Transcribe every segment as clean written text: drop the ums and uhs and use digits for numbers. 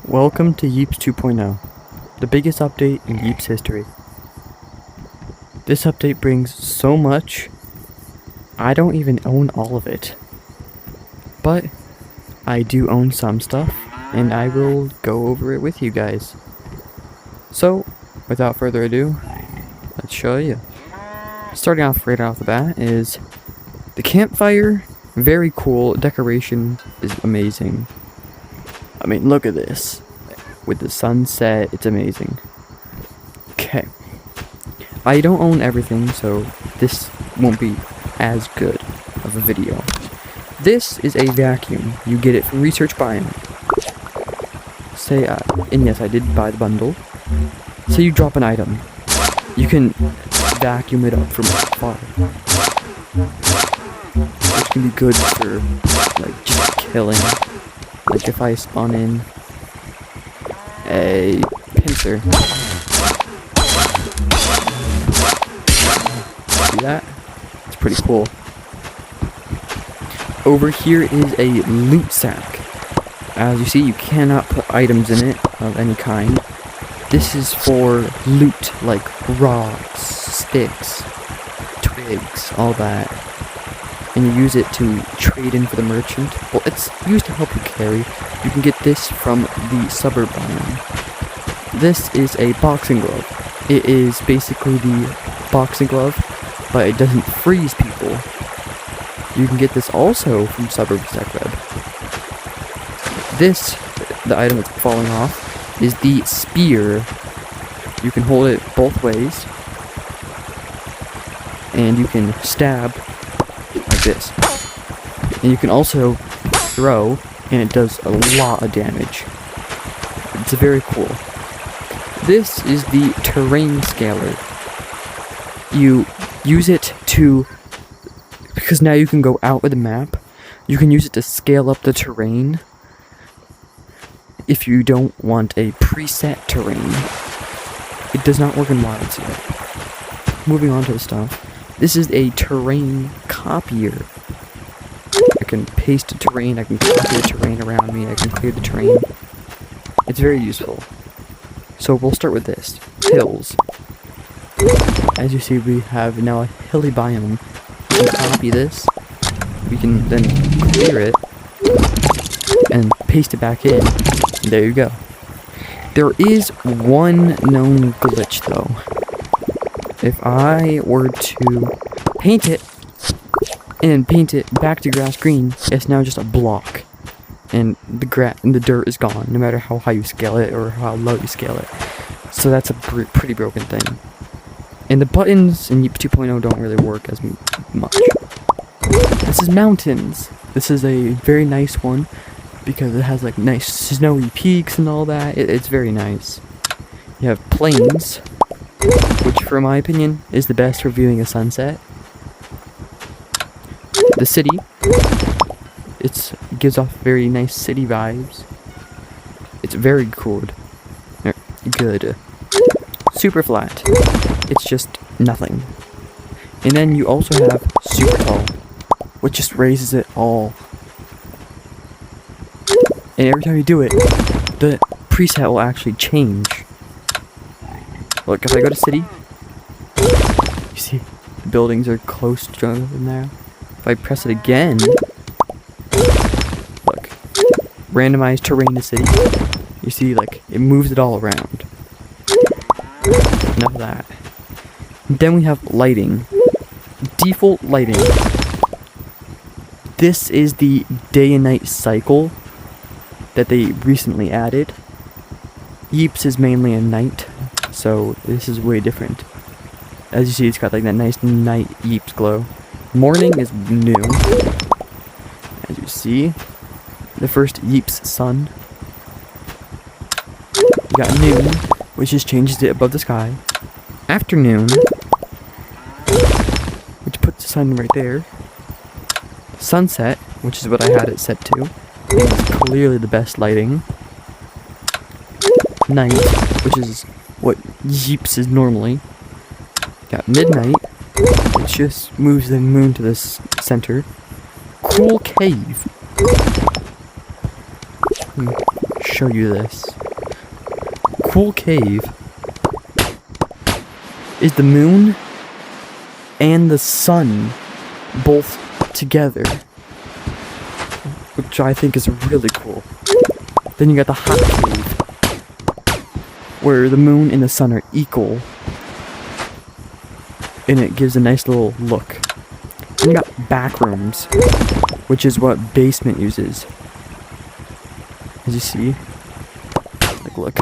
Welcome to Yeeps 2.0, the biggest update in Yeeps history. This update brings so much, I don't even own all of it. But I do own some stuff, and I will go over it with you guys. So, without further ado, let's show you. Starting off right off the bat is the campfire. Very cool. Decoration is amazing. I mean, look at this. With the sunset, it's amazing. Okay. I don't own everything, so this won't be as good of a video. This is a vacuum. You get it from Research Biome. Say, and yes, I did buy the bundle. Say you drop an item. You can vacuum it up from afar. Which can be good for, like, just killing. Like if I spawn in a pincer. See that? It's pretty cool. Over here is a loot sack. As you see, you cannot put items in it of any kind. This is for loot, like rocks, sticks, twigs, all that. And you use it to trade in for the merchant. Well, it's used to help you carry. You can get this from the suburb biome. This is a boxing glove. It is basically the boxing glove, but it doesn't freeze people. You can get this also from suburb tech web. This, the item that's falling off, is the spear. You can hold it both ways, and you can stab like this. And you can also throw, and it does a lot of damage. It's very cool. This is the terrain scaler. You use it to, because now you can go out with the map, you can use it to scale up the terrain if you don't want a preset terrain. It does not work in wilds yet. Moving on to the stuff. This is a terrain copier. I can paste a terrain, I can copy the terrain around me, I can clear the terrain. It's very useful. So we'll start with this. Hills. As you see, we have now a hilly biome. We can copy this. We can then clear it and paste it back in. And there you go. There is one known glitch though. If I were to paint it and paint it back to grass green, it's now just a block, and the dirt is gone, no matter how high you scale it or how low you scale it. So that's a pretty broken thing. And the buttons in Yeeps 2.0 don't really work as much. This is mountains. This is a very nice one because it has like nice snowy peaks and all that. It's very nice. You have plains, which for my opinion is the best for viewing a sunset. The city, it gives off very nice city vibes. It's very good. Super flat, it's just nothing. And then you also have super tall, which just raises it all. And every time you do it, the preset will actually change. Look, if I go to city, you see the buildings are close to each other in there. If I press it again, look, randomized terrain to city. You see, like, it moves it all around. Enough of that. And then we have lighting. Default lighting. This is the day and night cycle that they recently added. Yeeps is mainly a night, so this is way different. As you see, it's got like that nice night Yeeps glow. Morning is new. As you see, the first Yeeps sun. You got noon, which just changes it above the sky. Afternoon, which puts the sun right there. Sunset, which is what I had it set to, and it's clearly the best lighting. Night, which is what Yeeps is normally. Got midnight, which just moves the moon to the center. Cool cave. Let me show you this. cool cave is the moon and the sun both together, which I think is really cool. Then you got the hot cave, where the moon and the sun are equal, and it gives a nice little look. Then you got back rooms, which is what basement uses. As you see, like look.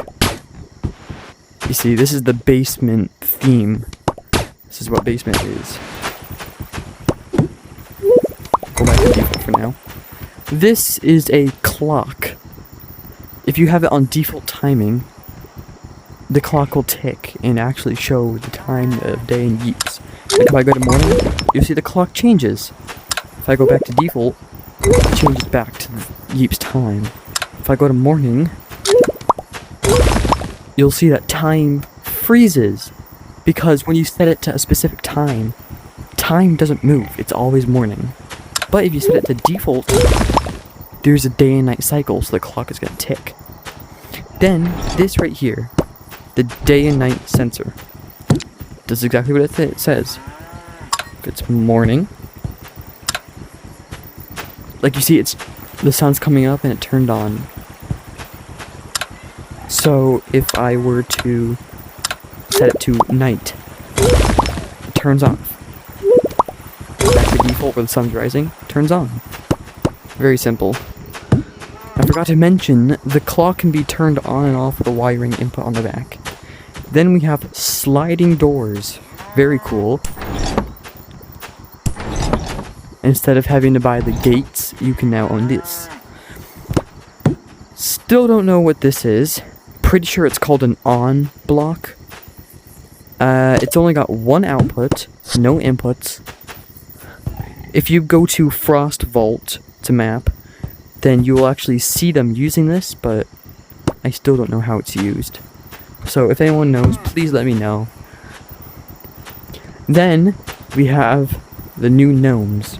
You see, this is the basement theme. This is what basement is. Go back to default for now. This is a clock. If you have it on default timing, the clock will tick and actually show the time of day in Yeeps. Like if I go to morning, you'll see the clock changes. If I go back to default, it changes back to the Yeeps time. If I go to morning, you'll see that time freezes. Because when you set it to a specific time, time doesn't move, it's always morning. But if you set it to default, there's a day and night cycle, so the clock is going to tick. Then, this right here, the day and night sensor, does exactly what it says. If it's morning, like you see, the sun's coming up and it turned on. So if I were to set it to night, it turns off. Back to default where the sun's rising, turns on. Very simple. I forgot to mention, the clock can be turned on and off with a wiring input on the back. Then we have sliding doors. Very cool. Instead of having to buy the gates, you can now own this. Still don't know what this is. Pretty sure it's called an on block. It's only got one output, no inputs. If you go to Frost Vault to map, then you will actually see them using this, but I still don't know how it's used. So if anyone knows, please let me know. Then we have the new gnomes.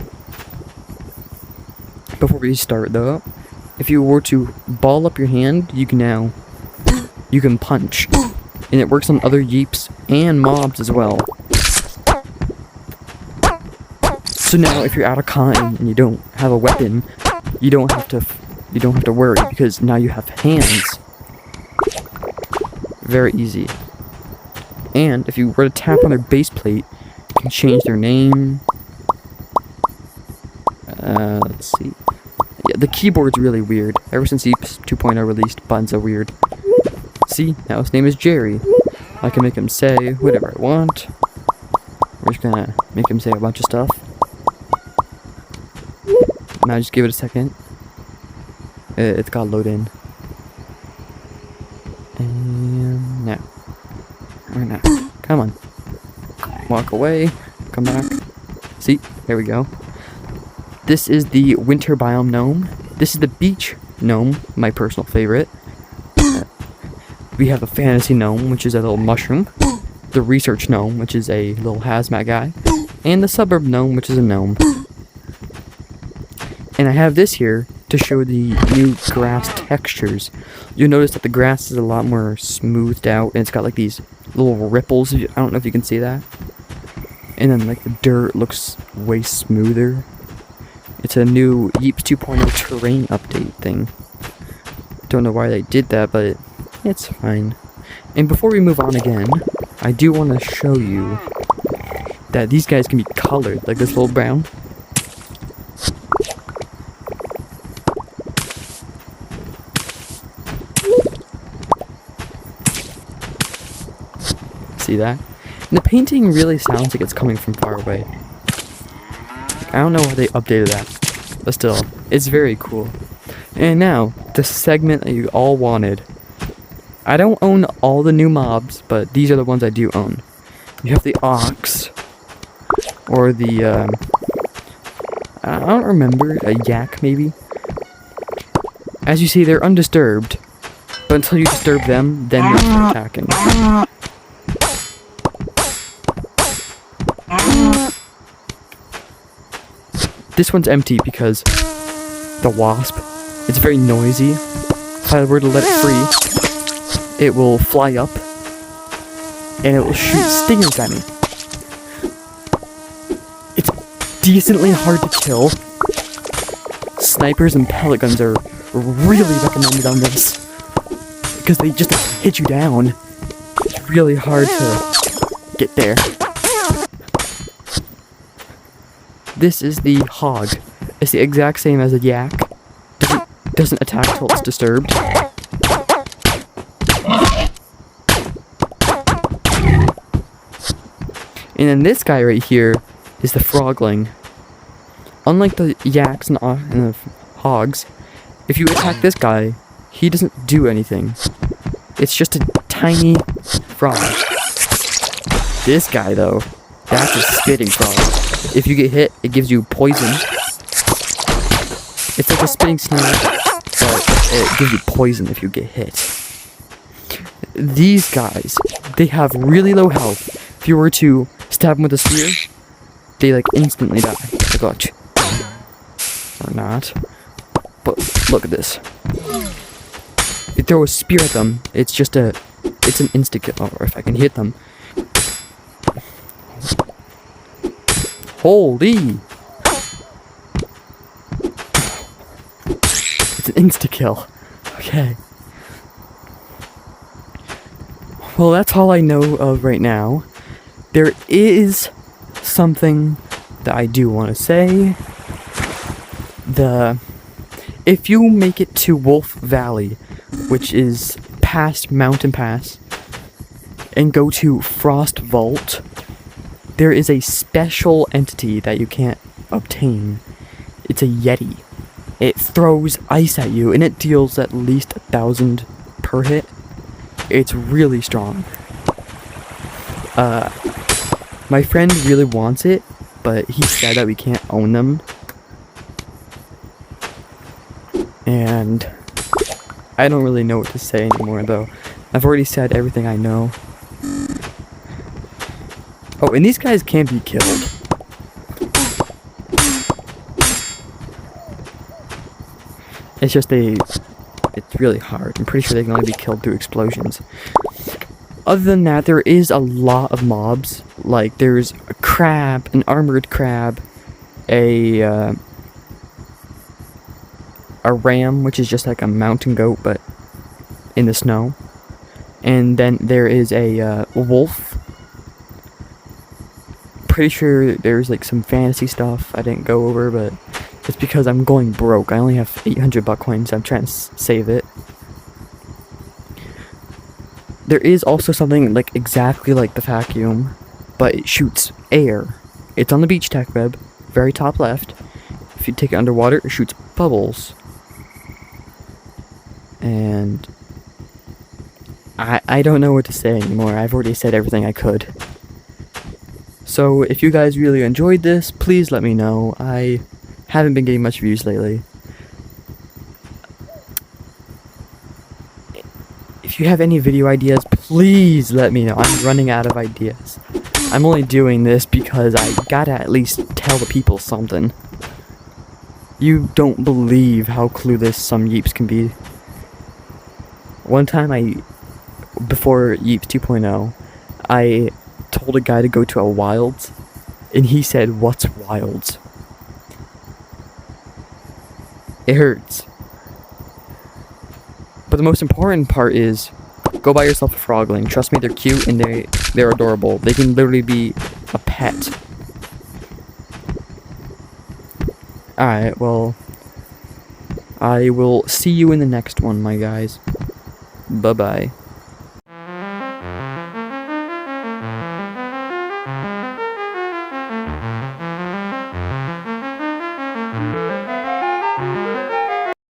Before we start though, if you were to ball up your hand, you can punch. And it works on other Yeeps and mobs as well. So now if you're out of cotton and you don't have a weapon, you don't have to worry, because now you have hands. Very easy. And if you were to tap on their base plate, you can change their name. Let's see. Yeah, the keyboard's really weird. Ever since Yeeps 2.0 released, buttons are weird. See, now his name is Jerry. I can make him say whatever I want. We're just gonna make him say a bunch of stuff. Now just give it a second. It's gotta load in. And now. Right now. Come on. Walk away. Come back. See? There we go. This is the winter biome gnome. This is the beach gnome, my personal favorite. We have the fantasy gnome, which is a little mushroom. The research gnome, which is a little hazmat guy. And the suburb gnome, which is a gnome. And I have this here to show the new grass textures. You'll notice that the grass is a lot more smoothed out, and it's got like these little ripples. I don't know if you can see that. And then like the dirt looks way smoother. It's a new Yeeps 2.0 terrain update thing. Don't know why they did that, but it's fine. And before we move on again, I do want to show you that these guys can be colored, like this little brown. See that? And the painting really sounds like it's coming from far away. I don't know why they updated that, but still, it's very cool. And now, the segment that you all wanted. I don't own all the new mobs, but these are the ones I do own. You have the ox, or the, I don't remember, a yak maybe? As you see, they're undisturbed, but until you disturb them, then they start attacking. This one's empty because the wasp, it's very noisy. If I were to let it free, it will fly up and it will shoot stingers at me. It's decently hard to kill. Snipers and pellet guns are really recommended on this because they just hit you down. It's really hard to get there. This is the hog. It's the exact same as a yak. Doesn't attack till it's disturbed. And then this guy right here is the frogling. Unlike the yaks and the hogs, if you attack this guy, he doesn't do anything. It's just a tiny frog. This guy though, that's a spitting frog. If you get hit, it gives you poison. It's like a spitting snake, but it gives you poison if you get hit. These guys, they have really low health. If you were to stab them with a spear, they like instantly die. Like, watch. Or not. But look at this. If you throw a spear at them, it's an insta kill. Or if I can hit them. Holy! It's an insta kill. Okay. Well, that's all I know of right now. There is something that I do want to say. If you make it to Wolf Valley, which is past Mountain Pass, and go to Frost Vault, there is a special entity that you can't obtain. It's a Yeti. It throws ice at you, and it deals at least 1,000 per hit. It's really strong. My friend really wants it, but he said that we can't own them. And I don't really know what to say anymore, though. I've already said everything I know. Oh, and these guys can't be killed. It's just it's really hard. I'm pretty sure they can only be killed through explosions. Other than that, there is a lot of mobs. Like, there's a crab, an armored crab, a ram, which is just like a mountain goat, but in the snow. And then there is a wolf. Pretty sure there's like some fantasy stuff I didn't go over, but it's because I'm going broke. I only have 800 buck coins. I'm trying to save it. There is also something like exactly like the vacuum, but it shoots air. It's on the beach tech web, very top left. If you take it underwater, it shoots bubbles. And I don't know what to say anymore. I've already said everything I could. So if you guys really enjoyed this, please let me know. I haven't been getting much views lately. If you have any video ideas, please let me know. I'm running out of ideas. I'm only doing this because I gotta at least tell the people something. You don't believe how clueless some Yeeps can be. One time before Yeeps 2.0, I told a guy to go to a wilds, and he said, "What's wilds?" It hurts. But the most important part is, go buy yourself a frogling. Trust me, they're cute and they're adorable. They can literally be a pet. Alright, well, I will see you in the next one, my guys. Bye-bye.